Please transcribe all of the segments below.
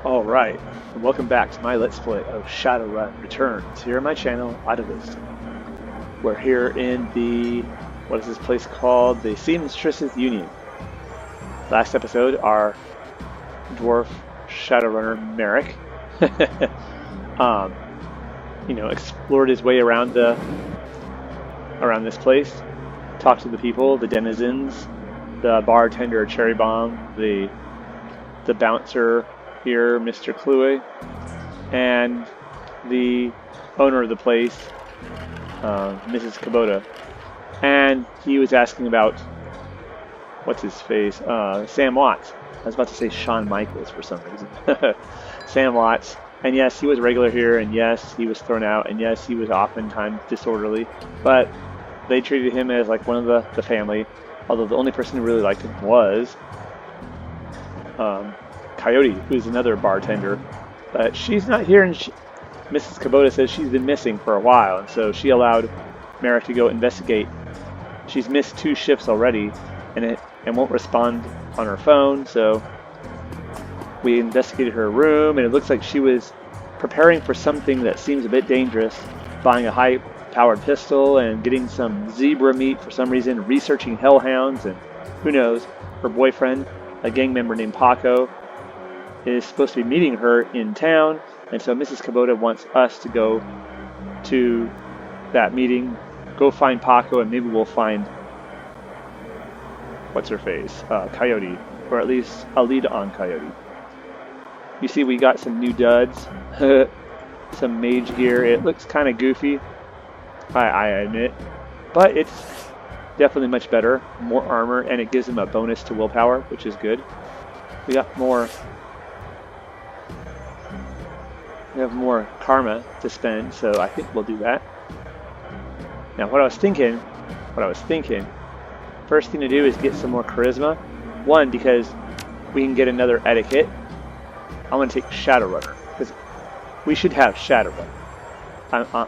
Alright, and welcome back to my Let's Play of Shadowrun Returns here on my channel, Out of Vista. We're here in the, what is this place called? The Seamstresses Union. Last episode, our dwarf Shadowrunner Merrick, explored his way around this place, talked to the people, the denizens, the bartender Cherry Bomb, the bouncer here, Mr. Cluey, and the owner of the place, Mrs. Kubota. And he was asking about, what's his face? Sam Watts. I was about to say Shawn Michaels for some reason. Sam Watts. And yes, he was a regular here, and yes, he was thrown out, and yes, he was oftentimes disorderly, but they treated him as like one of the family, although the only person who really liked him was Coyote, who's another bartender, but she's not here, and Mrs. Kubota says she's been missing for a while, and so she allowed Merrick to go investigate. She's missed 2 shifts already, and won't respond on her phone, so we investigated her room, and it looks like she was preparing for something that seems a bit dangerous, buying a high-powered pistol and getting some zebra meat for some reason, researching hellhounds, and who knows, her boyfriend, a gang member named Paco, is supposed to be meeting her in town, and so Mrs. Kubota wants us to go to that meeting, go find Paco, and maybe we'll find what's her face, Coyote, or at least a lead on Coyote. You see, we got some new duds, some mage gear. It looks kind of goofy, I admit, but it's definitely much better, more armor, and it gives them a bonus to willpower, which is good. We got more. We have more karma to spend, so I think we'll do that. Now, what I was thinking, first thing to do is get some more charisma. One, because we can get another etiquette. I want to take Shadowrunner, because we should have Shadowrun.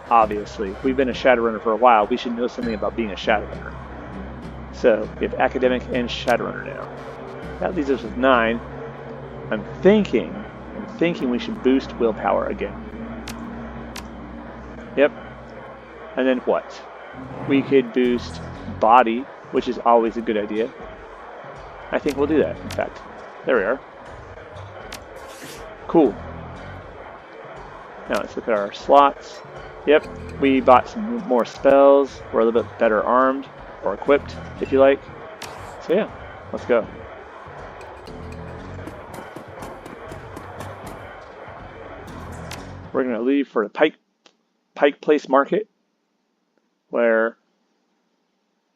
Obviously, we've been a Shadowrunner for a while. We should know something about being a Shadowrunner. So, we have Academic and Shadowrunner now. That leaves us with 9. I'm thinking we should boost willpower again. Yep. And then what? We could boost body, which is always a good idea. I think we'll do that, in fact. There we are. Cool. Now let's look at our slots. Yep, we bought some more spells. We're a little bit better armed, or equipped, if you like. So yeah, let's go. We're going to leave for the Pike Place Market, where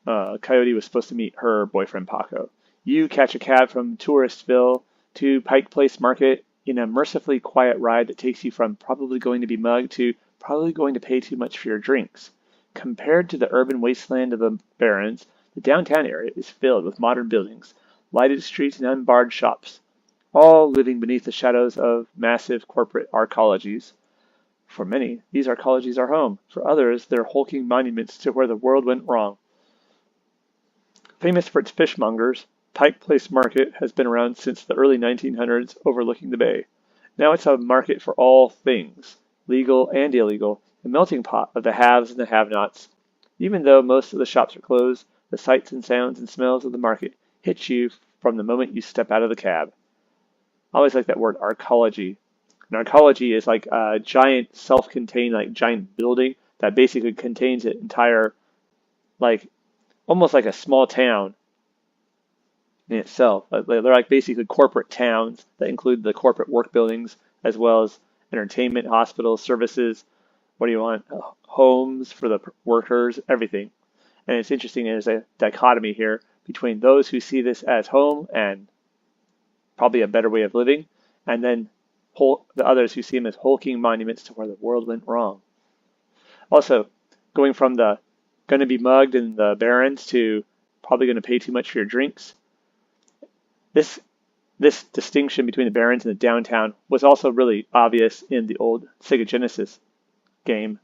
Coyote was supposed to meet her boyfriend Paco. You catch a cab from Touristville to Pike Place Market in a mercifully quiet ride that takes you from probably going to be mugged to probably going to pay too much for your drinks. Compared to the urban wasteland of the Barrens, the downtown area is filled with modern buildings, lighted streets, and unbarred shops, all living beneath the shadows of massive corporate arcologies. For many, these arcologies are home. For others, they're hulking monuments to where the world went wrong. Famous for its fishmongers, Pike Place Market has been around since the early 1900s, overlooking the bay. Now it's a market for all things, legal and illegal, a melting pot of the haves and the have-nots. Even though most of the shops are closed, the sights and sounds and smells of the market hit you from the moment you step out of the cab. I always like that word, arcology. An arcology is like a giant, self-contained, like giant building that basically contains an entire, like, almost like a small town in itself. They're like basically corporate towns that include the corporate work buildings as well as entertainment, hospitals, services. What do you want? Homes for the workers, everything. And it's interesting, there's a dichotomy here between those who see this as home and probably a better way of living, and then the others who see them as hulking monuments to where the world went wrong. Also, going from the going to be mugged in the Barrens to probably going to pay too much for your drinks. This distinction between the Barrens and the downtown was also really obvious in the old Sega Genesis game.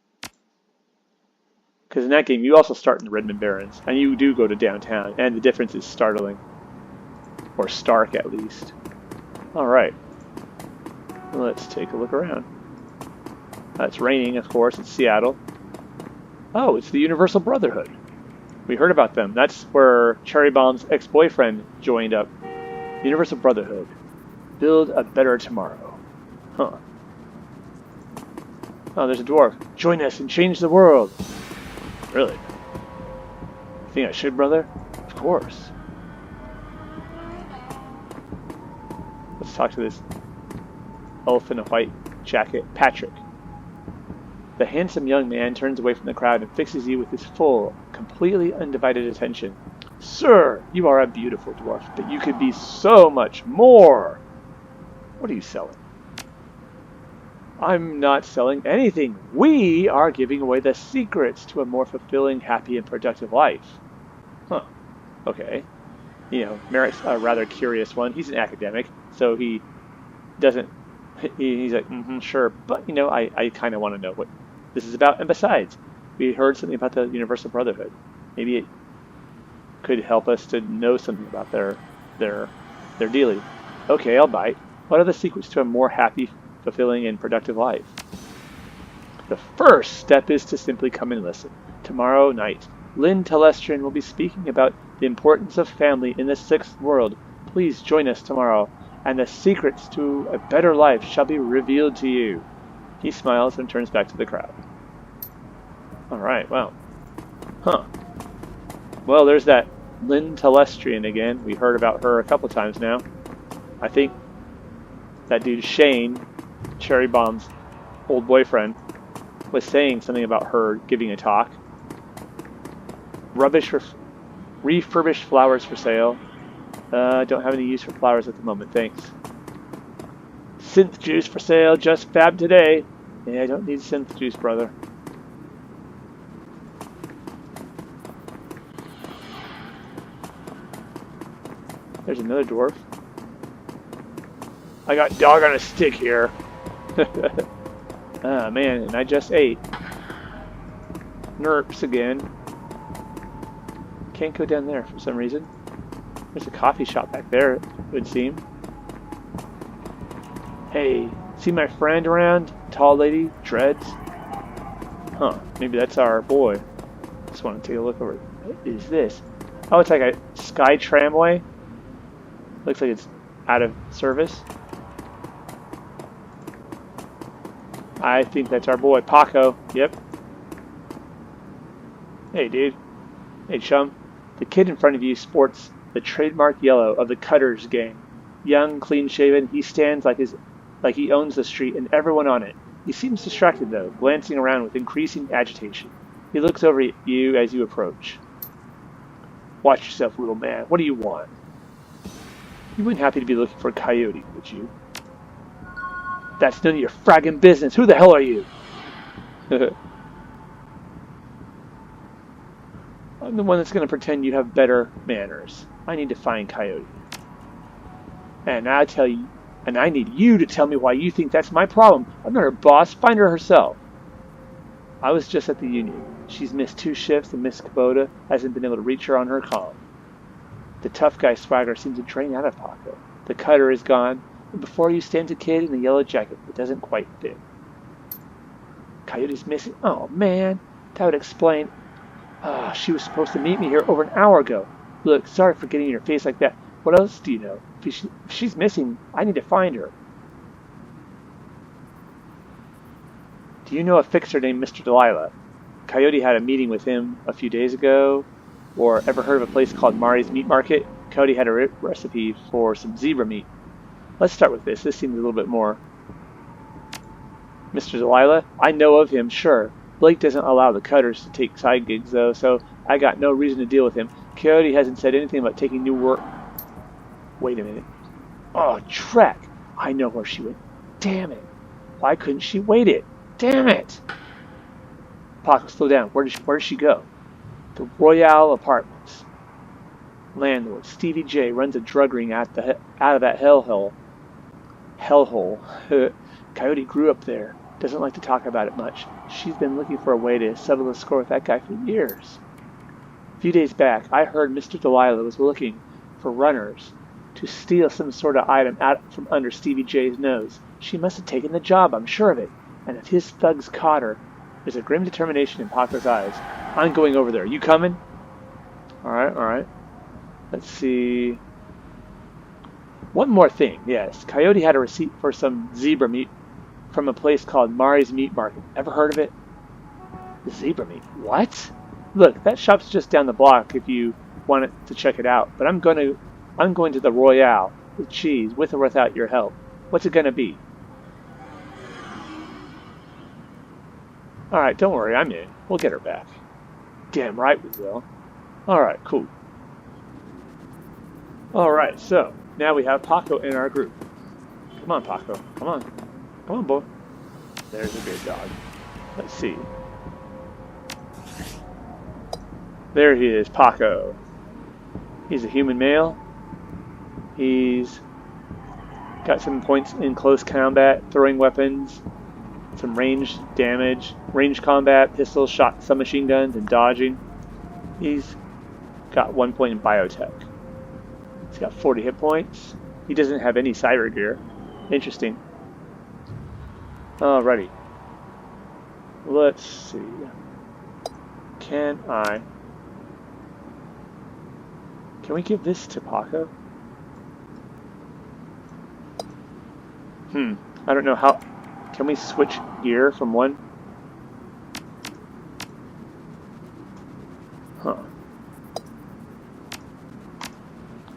Because in that game, you also start in the Redmond Barrens, and you do go to downtown, and the difference is startling. Or stark, at least. Alright. Let's take a look around. It's raining, of course. It's Seattle. Oh, it's the Universal Brotherhood. We heard about them. That's where Cherry Bomb's ex-boyfriend joined up. Universal Brotherhood. Build a better tomorrow. Huh. Oh, there's a dwarf. Join us and change the world. Really? Think I should, brother? Of course. Let's talk to this elf in a white jacket, Patrick. The handsome young man turns away from the crowd and fixes you with his full, completely undivided attention. Sir, you are a beautiful dwarf, but you could be so much more. What are you selling? I'm not selling anything. We are giving away the secrets to a more fulfilling, happy, and productive life. Huh. Okay. You know, Merrick's a rather curious one. He's an academic, so he doesn't... He's like, sure, but, you know, I kind of want to know what this is about. And besides, we heard something about the Universal Brotherhood. Maybe it could help us to know something about their dealing. Okay, I'll bite. What are the secrets to a more happy, fulfilling, and productive life? The first step is to simply come and listen. Tomorrow night, Lynn Telestrian will be speaking about the importance of family in the sixth world. Please join us tomorrow, and the secrets to a better life shall be revealed to you. He smiles and turns back to the crowd. Alright, well. Huh. Well, there's that Lynn Telestrian again. We heard about her a couple times now. I think that dude Shane, Cherry Bomb's old boyfriend, was saying something about her giving a talk. Refurbished flowers for sale. Don't have any use for flowers at the moment, thanks. Synth juice for sale, just fab today. Yeah, I don't need synth juice, brother. There's another dwarf. I got dog on a stick here. Ah, man, and I just ate. Nerps again. Can't go down there for some reason. There's a coffee shop back there, it would seem. Hey, see my friend around? Tall lady, dreads? Huh, maybe that's our boy. Just want to take a look over. What is this? Oh, it's like a sky tramway. Looks like it's out of service. I think that's our boy, Paco. Yep. Hey, dude. Hey, chum. The kid in front of you sports the trademark yellow of the Cutters gang. Young, clean-shaven, he stands like he owns the street and everyone on it. He seems distracted, though, glancing around with increasing agitation. He looks over at you as you approach. Watch yourself, little man. What do you want? You wouldn't happen to be looking for a Coyote, would you? That's none of your fragging business. Who the hell are you? I'm the one that's going to pretend you have better manners. I need to find Coyote. And I need you to tell me why you think that's my problem. I'm not her boss. Find her herself. I was just at the union. She's missed 2 shifts and Miss Kubota hasn't been able to reach her on her comm. The tough guy swagger seems to drain out of Paco. The cutter is gone, and before you stands a kid in a yellow jacket that doesn't quite fit. Coyote's missing. Oh, man. That would explain. She was supposed to meet me here over an hour ago. Look, sorry for getting in your face like that. What else do you know? If she's missing, I need to find her. Do you know a fixer named Mr. Delilah? Coyote had a meeting with him a few days ago. Or ever heard of a place called Mari's Meat Market? Coyote had a recipe for some zebra meat. Let's start with this. This seems a little bit more. Mr. Delilah? I know of him, sure. Blake doesn't allow the Cutters to take side gigs, though, so I got no reason to deal with him. Coyote hasn't said anything about taking new work. Wait a minute. Oh, Trek! I know where she went. Damn it. Why couldn't she wait it? Damn it! Paco, slow down. Where did she go? The Royale Apartments. Landlord Stevie J runs a drug ring out of that hellhole. Coyote grew up there. Doesn't like to talk about it much. She's been looking for a way to settle the score with that guy for years. A few days back, I heard Mr. Delilah was looking for runners to steal some sort of item out from under Stevie J's nose. She must have taken the job, I'm sure of it. And if his thugs caught her, there's a grim determination in Paco's eyes. I'm going over there. You coming? All right. Let's see. One more thing. Yes, Coyote had a receipt for some zebra meat from a place called Mari's Meat Market. Ever heard of it? Zebra meat? What? Look, that shop's just down the block if you want to check it out. But I'm going to the Royale with cheese, with or without your help. What's it going to be? All right, don't worry, I'm in. We'll get her back. Damn right we will. All right, cool. All right, so now we have Paco in our group. Come on, Paco. Come on. Come on, boy. There's a good dog. Let's see. There he is, Paco. He's a human male. He's got some points in close combat, throwing weapons, some range damage, range combat, pistols, shot submachine guns, and dodging. He's got 1 point in biotech. He's got 40 hit points. He doesn't have any cyber gear. Interesting. Alrighty. Let's see. Can we give this to Paco? I don't know how. Can we switch gear from one? Huh.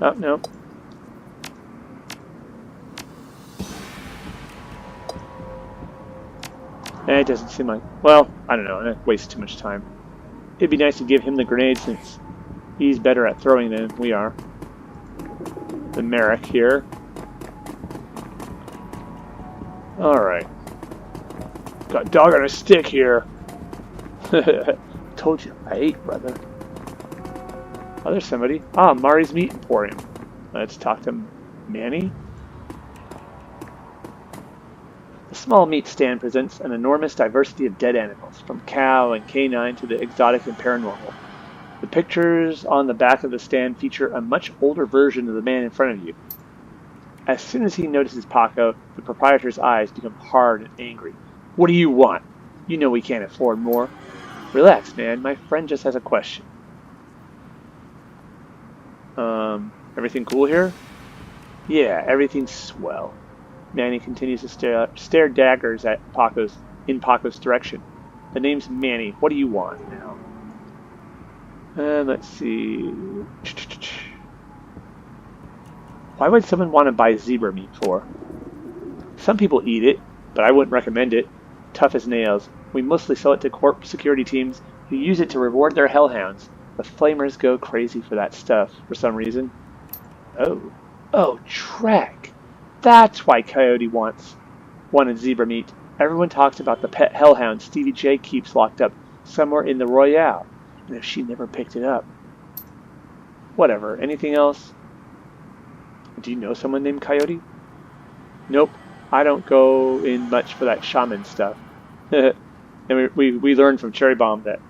Oh, no. It doesn't seem like... Well, I don't know. It wastes too much time. It'd be nice to give him the grenade since he's better at throwing than we are. The Merrick here. Alright. Got dog on a stick here. Told you, I ate, brother. Oh, there's somebody. Ah, Mari's Meat Emporium. Let's talk to Manny. The small meat stand presents an enormous diversity of dead animals, from cow and canine to the exotic and paranormal. The pictures on the back of the stand feature a much older version of the man in front of you. As soon as he notices Paco, the proprietor's eyes become hard and angry. What do you want? You know we can't afford more. Relax, man. My friend just has a question. Everything cool here? Yeah, everything's swell. Manny continues to stare daggers at in Paco's direction. The name's Manny. What do you want now? Let's see. Why would someone want to buy zebra meat for? Some people eat it, but I wouldn't recommend it. Tough as nails. We mostly sell it to corp security teams who use it to reward their hellhounds. The flamers go crazy for that stuff for some reason. Oh, Trek. That's why Coyote wanted zebra meat. Everyone talks about the pet hellhound Stevie J keeps locked up somewhere in the Royale. And if she never picked it up. Whatever. Anything else? Do you know someone named Coyote? Nope. I don't go in much for that shaman stuff. And we learned from Cherry Bomb that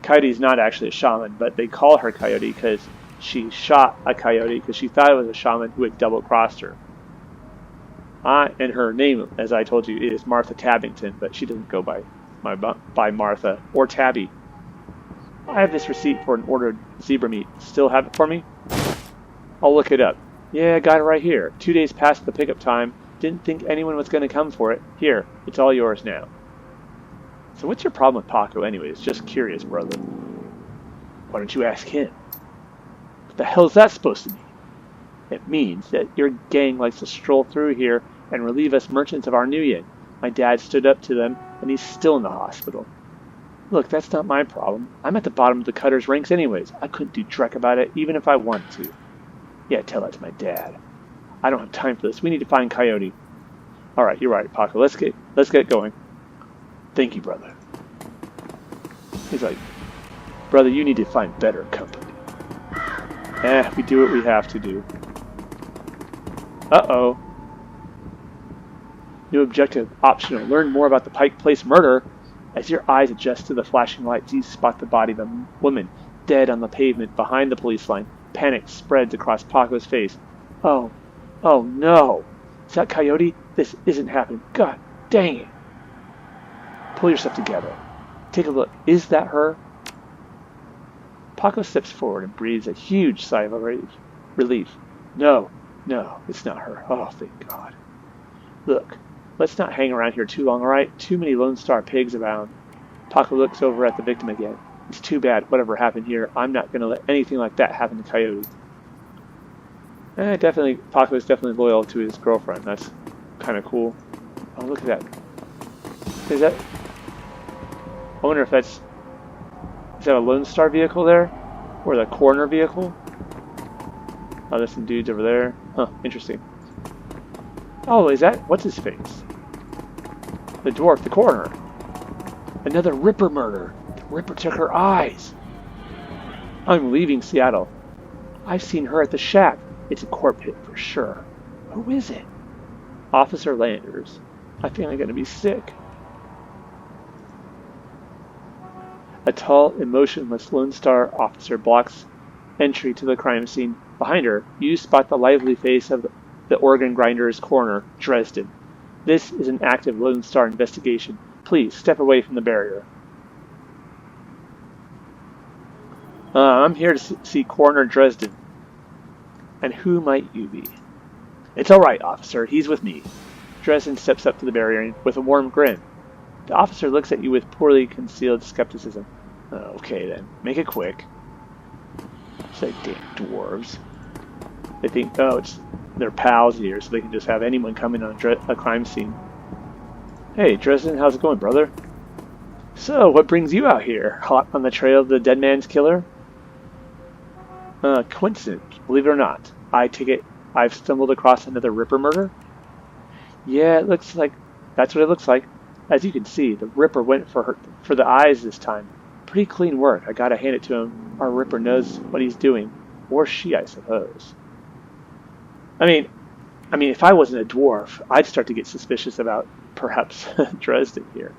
Coyote's not actually a shaman, but they call her Coyote because she shot a coyote because she thought it was a shaman who had double-crossed her. And her name, as I told you, is Martha Tabbington, but she doesn't go by Martha or Tabby. I have this receipt for an ordered zebra meat. Still have it for me? I'll look it up. Yeah, I got it right here. 2 days past the pickup time. Didn't think anyone was going to come for it. Here, it's all yours now. So what's your problem with Paco anyways? Just curious, brother. Why don't you ask him? What the hell is that supposed to mean? It means that your gang likes to stroll through here and relieve us merchants of our new yen. My dad stood up to them, and he's still in the hospital. Look, that's not my problem. I'm at the bottom of the cutter's ranks anyways. I couldn't do dreck about it, even if I wanted to. Yeah, tell that to my dad. I don't have time for this. We need to find Coyote. All right, you're right, Paco. Let's get going. Thank you, brother. He's like, brother, you need to find better company. We do what we have to do. Uh-oh. New objective optional. Learn more about the Pike Place murder. As your eyes adjust to the flashing lights, you spot the body of a woman dead on the pavement behind the police line. Panic spreads across Paco's face. Oh no. Is that Coyote? This isn't happening. God dang it. Pull yourself together. Take a look. Is that her? Paco steps forward and breathes a huge sigh of relief. No, it's not her. Oh, thank God. Look, let's not hang around here too long, all right? Too many Lone Star pigs around. Paco looks over at the victim again. It's too bad whatever happened here. I'm not going to let anything like that happen to Coyote. Paco is definitely loyal to his girlfriend. That's kind of cool. Oh, look at that. Is that... I wonder if that's... Is that a Lone Star vehicle there? Or the coroner vehicle? Oh, there's some dudes over there. Huh, interesting. Oh, is that... What's his face? The dwarf, the coroner. Another Ripper murder. The Ripper took her eyes. I'm leaving Seattle. I've seen her at the shack. It's a court pit for sure. Who is it? Officer Landers. I think I'm going to be sick. A tall, emotionless Lone Star officer blocks entry to the crime scene. Behind her, you spot the lively face of the organ grinder's coroner, Dresden. This is an active Lone Star investigation. Please, step away from the barrier. I'm here to see Coroner Dresden. And who might you be? It's all right, officer. He's with me. Dresden steps up to the barrier with a warm grin. The officer looks at you with poorly concealed skepticism. Okay, then. Make it quick. It's like damn dwarves. They think, they're pals here, so they can just have anyone come in on a crime scene. Hey, Dresden, how's it going, brother? So, what brings you out here? Hot on the trail of the dead man's killer? Coincidence, believe it or not. I take it I've stumbled across another Ripper murder? Yeah, it looks like... That's what it looks like. As you can see, the Ripper went for the eyes this time. Pretty clean work, I gotta hand it to him. Our Ripper knows what he's doing. Or she, I suppose. I mean, if I wasn't a dwarf, I'd start to get suspicious about, perhaps, Dresden here.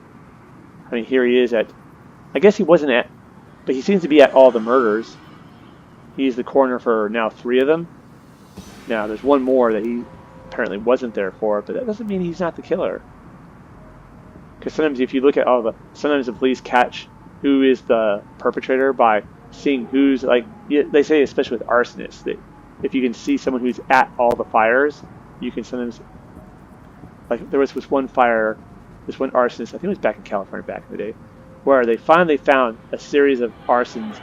I mean, here he is at... I guess he wasn't at... But he seems to be at all the murders. He's the coroner for now 3 of them. Now, there's one more that he apparently wasn't there for, but that doesn't mean he's not the killer. Because sometimes if you look at sometimes the police catch who is the perpetrator by seeing who's, like, they say especially with arsonists, that if you can see someone who's at all the fires, you can sometimes, like, there was this one fire, this one arsonist, I think it was back in California back in the day, where they finally found a series of arsons.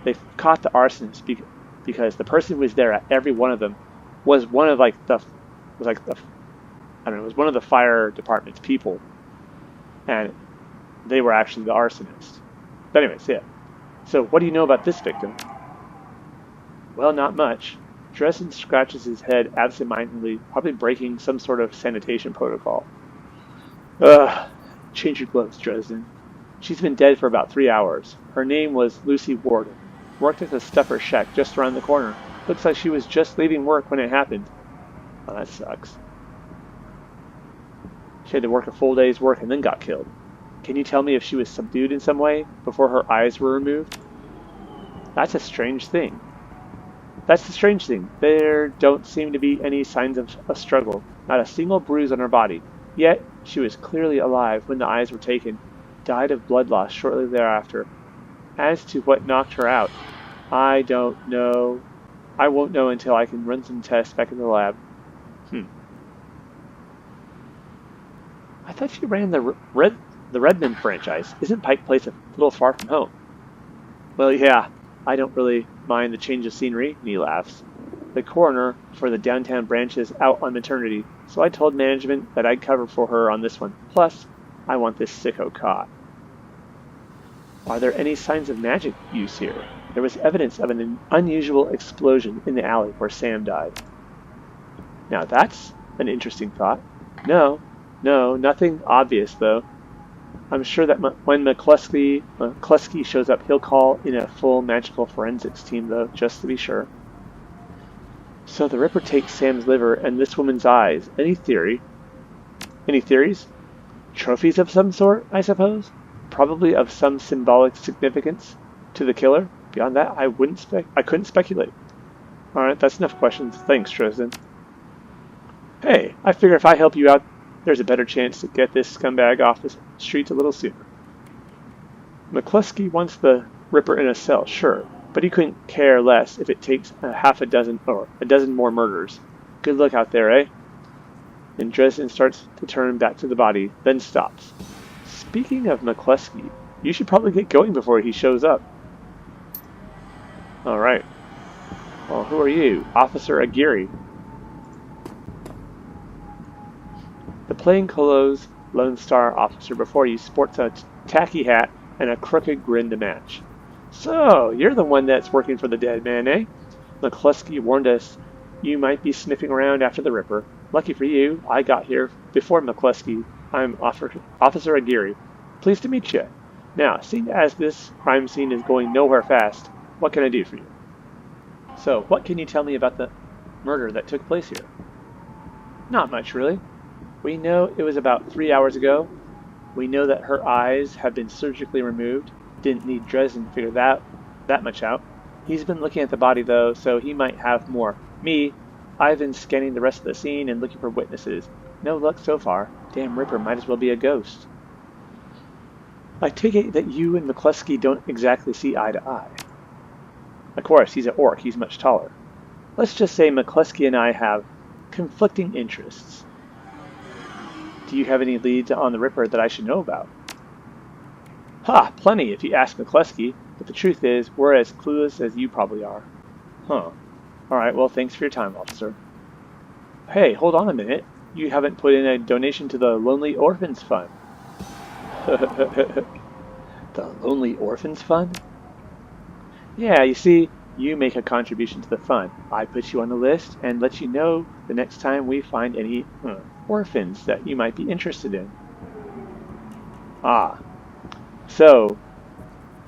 They caught the arsonist because the person who was there at every one of them was one of was one of the fire department's people, and they were actually the arsonist. But anyways, yeah. So what do you know about this victim? Well, not much. Dresden scratches his head absentmindedly, probably breaking some sort of sanitation protocol. Change your gloves, Dresden. She's been dead for about 3 hours. Her name was Lucy Warden. Worked at the stuffer shack just around the corner. Looks like she was just leaving work when it happened. Oh, that sucks. She had to work a full day's work and then got killed. Can you tell me if she was subdued in some way before her eyes were removed? That's a strange thing. That's the strange thing. There don't seem to be any signs of a struggle. Not a single bruise on her body. Yet, she was clearly alive when the eyes were taken. Died of blood loss shortly thereafter. As to what knocked her out, I don't know. I won't know until I can run some tests back in the lab. I thought she ran the Redmond franchise. Isn't Pike Place a little far from home? Well, yeah. I don't really mind the change of scenery, and he laughs. The coroner for the downtown branch is out on maternity, so I told management that I'd cover for her on this one. Plus, I want this sicko caught. Are there any signs of magic use here? There was evidence of an unusual explosion in the alley where Sam died. Now that's an interesting thought. No, nothing obvious though. I'm sure that when McCluskey shows up, he'll call in a full magical forensics team though, just to be sure. So the Ripper takes Sam's liver and this woman's eyes. Any theory? Any theories? Trophies of some sort, I suppose? Probably of some symbolic significance to the killer. Beyond that, I couldn't speculate. Alright, that's enough questions. Thanks, Dresden. Hey, I figure if I help you out, there's a better chance to get this scumbag off the streets a little sooner. McCluskey wants the Ripper in a cell, sure, but he couldn't care less if it takes half a dozen or a dozen more murders. Good luck out there, eh? And Dresden starts to turn back to the body, then stops. Speaking of McCluskey, you should probably get going before he shows up. All right. Well, who are you? Officer Aguirre. The plainclothes Lone Star officer before you sports a tacky hat and a crooked grin to match. So, you're the one that's working for the dead man, eh? McCluskey warned us you might be sniffing around after the Ripper. Lucky for you, I got here before McCluskey. I'm Officer Aguirre. Pleased to meet you. Now, seeing as this crime scene is going nowhere fast, what can I do for you? So, what can you tell me about the murder that took place here? Not much, really. We know it was about 3 hours ago. We know that her eyes have been surgically removed. Didn't need Dresden to figure that much out. He's been looking at the body, though, so he might have more. Me, I've been scanning the rest of the scene and looking for witnesses. No luck so far. Damn Ripper might as well be a ghost. I take it that you and McCluskey don't exactly see eye to eye. Of course, he's an orc. He's much taller. Let's just say McCluskey and I have conflicting interests. Do you have any leads on the Ripper that I should know about? Ha! Plenty if you ask McCluskey, but the truth is, we're as clueless as you probably are. Huh. Alright, well, thanks for your time, officer. Hey, hold on a minute. You haven't put in a donation to the Lonely Orphans Fund. The Lonely Orphans Fund? Yeah, you see, you make a contribution to the fund. I put you on the list and let you know the next time we find any orphans that you might be interested in. Ah, so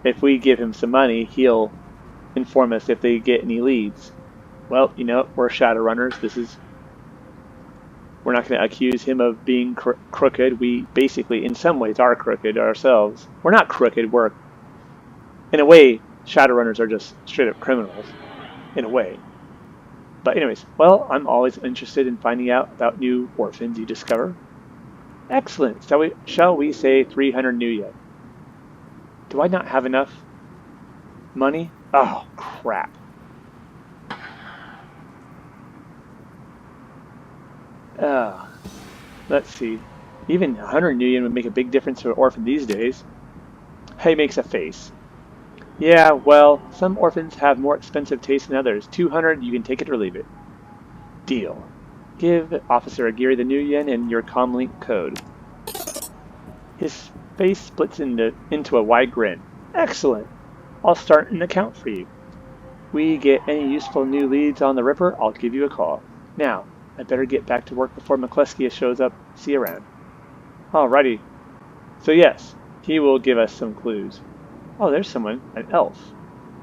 if we give him some money, he'll inform us if they get any leads. Well, you know, we're Shadowrunners. We're not going to accuse him of being crooked. We basically, in some ways, are crooked ourselves. We're not crooked. We're, in a way, Shadowrunners are just straight up criminals, in a way. But anyways, well, I'm always interested in finding out about new orphans you discover. Excellent. Shall we say 300 new yen? Do I not have enough money? Oh, crap. Let's see. Even 100 new yen would make a big difference to an orphan these days. Hay makes a face. Yeah, well, some orphans have more expensive taste than others. 200, you can take it or leave it. Deal. Give Officer Aguirre the new yen and your comlink code. His face splits into a wide grin. Excellent. I'll start an account for you. We get any useful new leads on the Ripper, I'll give you a call. Now, I better get back to work before McCluskey shows up. See you around. Alrighty. So yes, he will give us some clues. Oh, there's someone, an elf.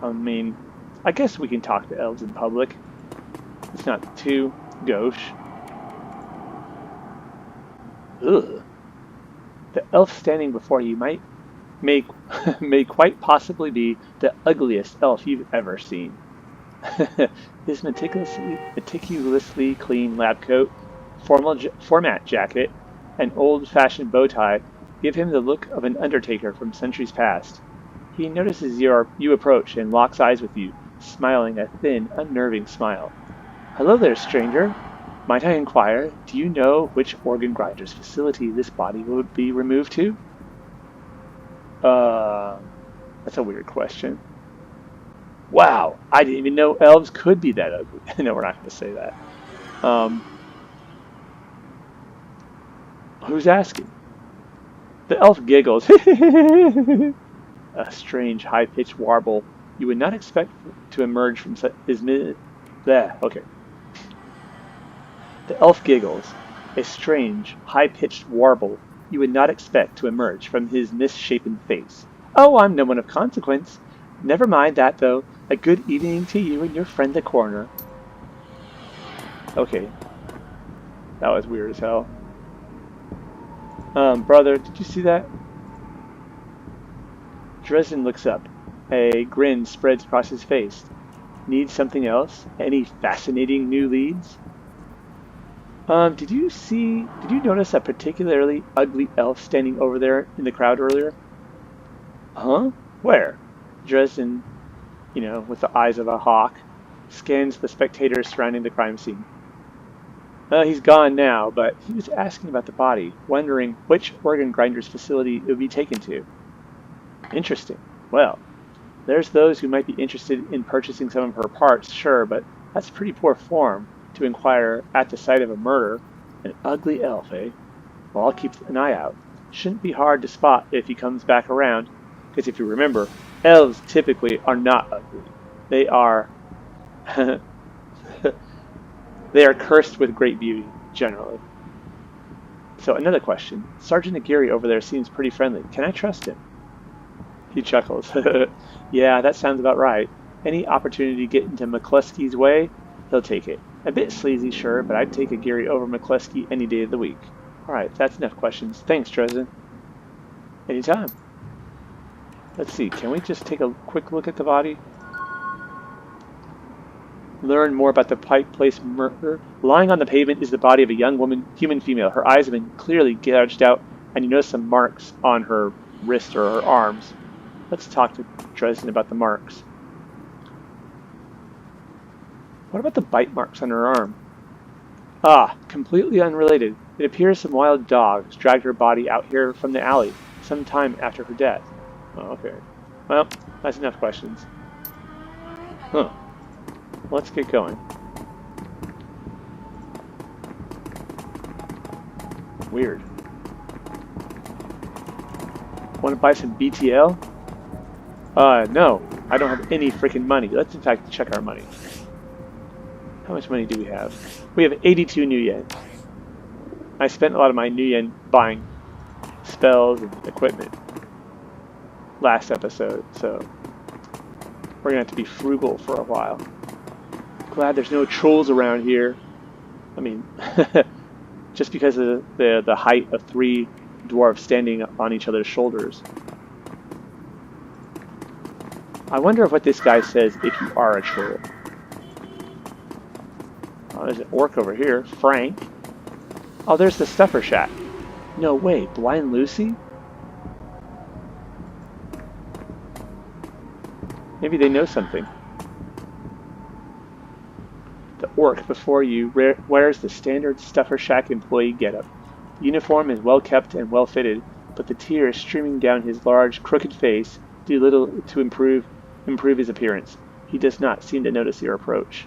I mean, I guess we can talk to elves in public. It's not too gauche. Ugh. The elf standing before you may quite possibly be the ugliest elf you've ever seen. His meticulously clean lab coat, format jacket, and old-fashioned bow tie give him the look of an undertaker from centuries past. He notices you approach and locks eyes with you, smiling a thin, unnerving smile. Hello there, stranger. Might I inquire, do you know which organ grinder's facility this body will be removed to? That's a weird question. Wow, I didn't even know elves could be that ugly. No, we're not going to say that. Who's asking? The elf giggles. A strange, high-pitched warble you would not expect to emerge from his okay. The elf giggles. A strange, high-pitched warble you would not expect to emerge from his misshapen face. Oh, I'm no one of consequence. Never mind that, though. A good evening to you and your friend the coroner. Okay. That was weird as hell. Brother, did you see that? Dresden looks up. A grin spreads across his face. Need something else? Any fascinating new leads? Did you notice a particularly ugly elf standing over there in the crowd earlier? Huh? Where? Dresden, with the eyes of a hawk, scans the spectators surrounding the crime scene. He's gone now, but he was asking about the body, wondering which organ grinder's facility it would be taken to. Interesting. Well, there's those who might be interested in purchasing some of her parts, sure, but that's pretty poor form to inquire at the site of a murder. An ugly elf, eh? Well, I'll keep an eye out. Shouldn't be hard to spot if he comes back around, because if you remember, elves typically are not ugly. They are they are cursed with great beauty, generally. So another question. Sergeant Aguirre over there seems pretty friendly. Can I trust him? He chuckles. Yeah, that sounds about right. Any opportunity to get into McCluskey's way, he'll take it. A bit sleazy, sure, but I'd take Aguirre over McCluskey any day of the week. All right, that's enough questions. Thanks, Dresden. Anytime. Let's see, can we just take a quick look at the body? Learn more about the Pike Place murder. Lying on the pavement is the body of a young woman, human female. Her eyes have been clearly gouged out, and you notice some marks on her wrist or her arms. Let's talk to Dresden about the marks. What about the bite marks on her arm? Ah, completely unrelated. It appears some wild dogs dragged her body out here from the alley some time after her death. Oh, okay. Well, that's enough questions. Huh. Let's get going. Weird. Want to buy some BTL? No. I don't have any freaking money. Let's in fact check our money. How much money do we have? We have 82 new yen. I spent a lot of my new yen buying spells and equipment last episode, so we're gonna have to be frugal for a while. Glad there's no trolls around here. I mean, just because of the height of three dwarves standing on each other's shoulders. I wonder what this guy says if you are a troll. Oh, there's an orc over here. Frank. Oh, there's the Stuffer Shack. No way, Blind Lucy? Maybe they know something. The orc before you wears the standard Stuffer Shack employee getup. The uniform is well kept and well fitted, but the tears streaming down his large, crooked face do little to improve his appearance. He does not seem to notice your approach.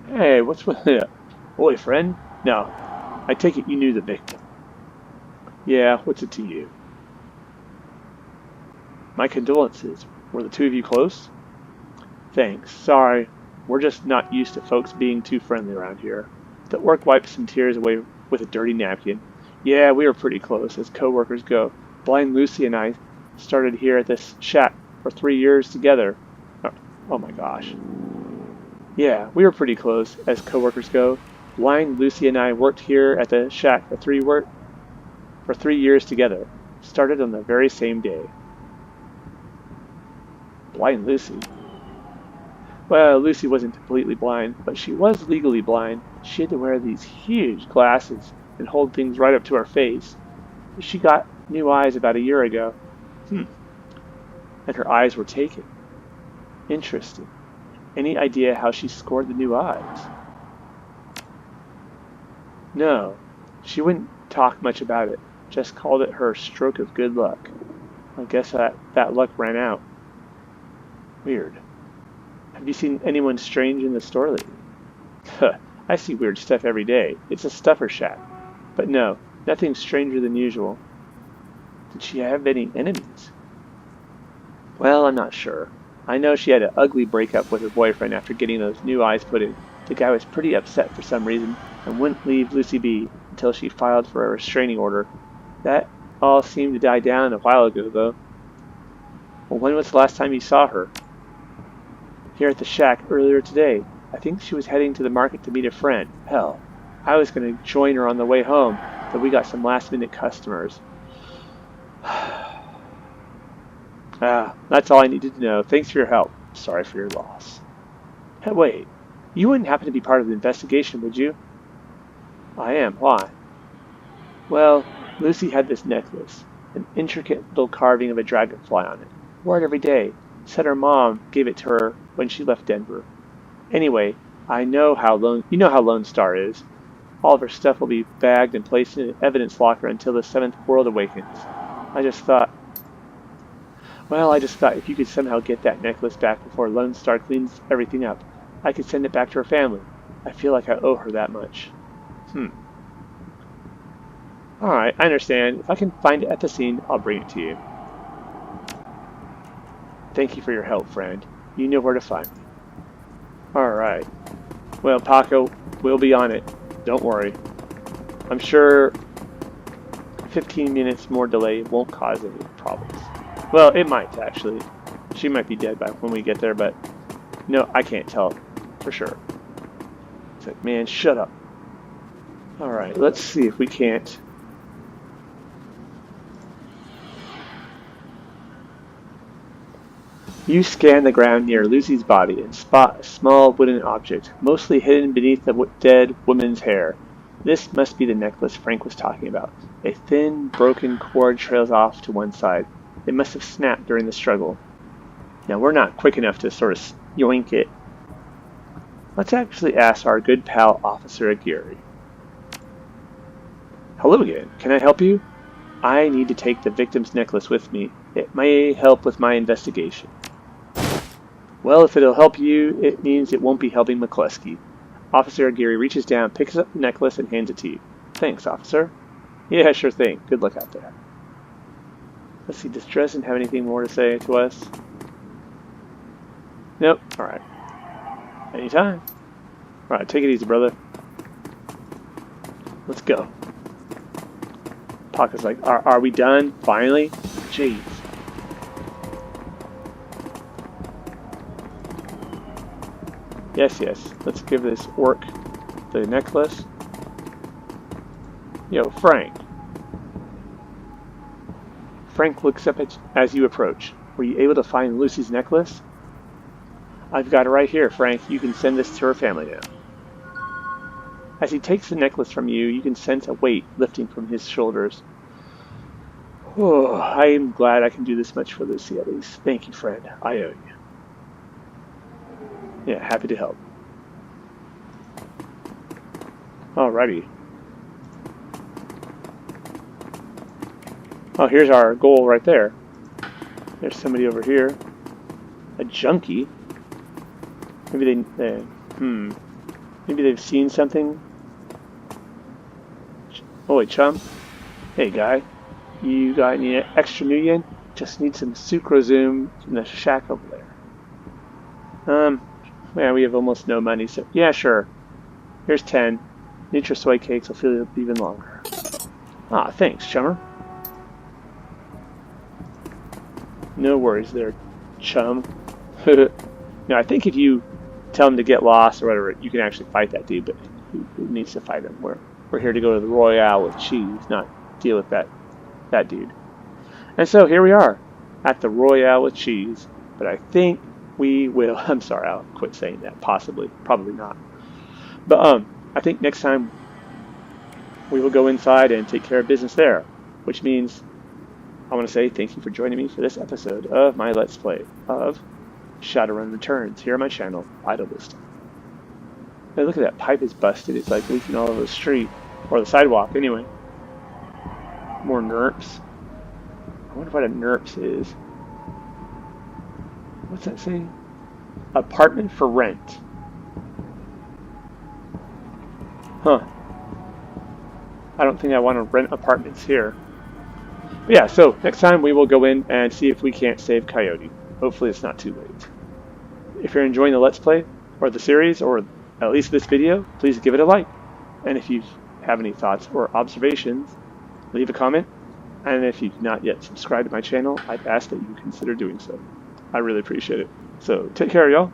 Hey, what's with you? Oi, friend? No, I take it you knew the victim. Yeah, what's it to you? My condolences. Were the two of you close? Thanks. Sorry. We're just not used to folks being too friendly around here. The orc wiped some tears away with a dirty napkin. Yeah, we were pretty close, as co-workers go. Blind Lucy and I started here at this shack for 3 years together. Oh my gosh. Yeah, we were pretty close, as co-workers go. Blind Lucy and I worked here at the shack for 3 years together. Started on the very same day. Blind Lucy? Well, Lucy wasn't completely blind, but she was legally blind. She had to wear these huge glasses and hold things right up to her face. She got new eyes about a year ago. And her eyes were taken. Interesting. Any idea how she scored the new eyes? No, she wouldn't talk much about it. Just called it her stroke of good luck. I guess that luck ran out. Weird. Have you seen anyone strange in the store lately? I see weird stuff every day. It's a Stuffer Shack. But no, nothing stranger than usual. Did she have any enemies? Well, I'm not sure. I know she had an ugly breakup with her boyfriend after getting those new eyes put in. The guy was pretty upset for some reason and wouldn't leave Lucy be until she filed for a restraining order. That all seemed to die down a while ago, though. Well, when was the last time you saw her? Here at the shack earlier today. I think she was heading to the market to meet a friend. Hell, I was going to join her on the way home, but we got some last-minute customers. That's all I needed to know. Thanks for your help. Sorry for your loss. Hey, wait. You wouldn't happen to be part of the investigation, would you? I am. Why? Well, Lucy had this necklace, an intricate little carving of a dragonfly on it. Wore it every day. Said her mom gave it to her when she left Denver. Anyway, you know how Lone Star is. All of her stuff will be bagged and placed in an evidence locker until the seventh world awakens. I just thought, I just thought if you could somehow get that necklace back before Lone Star cleans everything up, I could send it back to her family. I feel like I owe her that much. Alright, I understand. If I can find it at the scene, I'll bring it to you. Thank you for your help, friend. You know where to find me. Alright. Well, Paco, we'll be on it. Don't worry. I'm sure 15 minutes more delay won't cause any problems. Well, it might, actually. She might be dead by when we get there, but no, I can't tell for sure. It's like, man, shut up. Alright, let's see if we can't. You scan the ground near Lucy's body and spot a small wooden object, mostly hidden beneath the dead woman's hair. This must be the necklace Frank was talking about. A thin, broken cord trails off to one side. It must have snapped during the struggle. Now, we're not quick enough to sort of yoink it. Let's actually ask our good pal, Officer Aguirre. Hello again. Can I help you? I need to take the victim's necklace with me. It may help with my investigation. Well, if it'll help you, it means it won't be helping McCluskey. Officer Aguirre reaches down, picks up the necklace, and hands it to you. Thanks, officer. Yeah, sure thing. Good luck out there. Let's see, does Dresden have anything more to say to us? Nope. Alright. Anytime. Alright, take it easy, brother. Let's go. Paco's like, are we done? Finally? Jeez. Yes, yes. Let's give this orc the necklace. Yo, Frank. Frank looks up as you approach. Were you able to find Lucy's necklace? I've got it right here, Frank. You can send this to her family now. As he takes the necklace from you, you can sense a weight lifting from his shoulders. Oh, I am glad I can do this much for Lucy at least. Thank you, friend. I owe you. Yeah, happy to help. Alrighty. Oh, here's our goal right there. There's somebody over here. A junkie. Maybe maybe they've seen something. Oh wait, chum. Hey guy, you got any extra nuyen? Just need some sucrozum from the shack over there. Man, we have almost no money, so yeah, sure. Here's 10. Nutri-Soy cakes will feel even longer. Ah, thanks, chummer. No worries there, chum. Now, I think if you tell him to get lost or whatever, you can actually fight that dude, but who needs to fight him? We're here to go to the Royale with cheese, not deal with that dude. And so here we are at the Royale with cheese, but I think we will. I'm sorry, I'll quit saying that. Possibly, probably not. But I think next time we will go inside and take care of business there, which means I want to say thank you for joining me for this episode of my Let's Play of Shadowrun Returns here on my channel, Idle Wisdom. Hey, look at that, pipe is busted. It's like leaking all over the street, or the sidewalk anyway. More NERPs. I wonder what a NERPs is. What's that say? Apartment for rent. Huh. I don't think I want to rent apartments here. But yeah, so next time we will go in and see if we can't save Coyote. Hopefully it's not too late. If you're enjoying the Let's Play, or the series, or at least this video, please give it a like. And if you have any thoughts or observations, leave a comment. And if you've not yet subscribed to my channel, I'd ask that you consider doing so. I really appreciate it. So take care, y'all.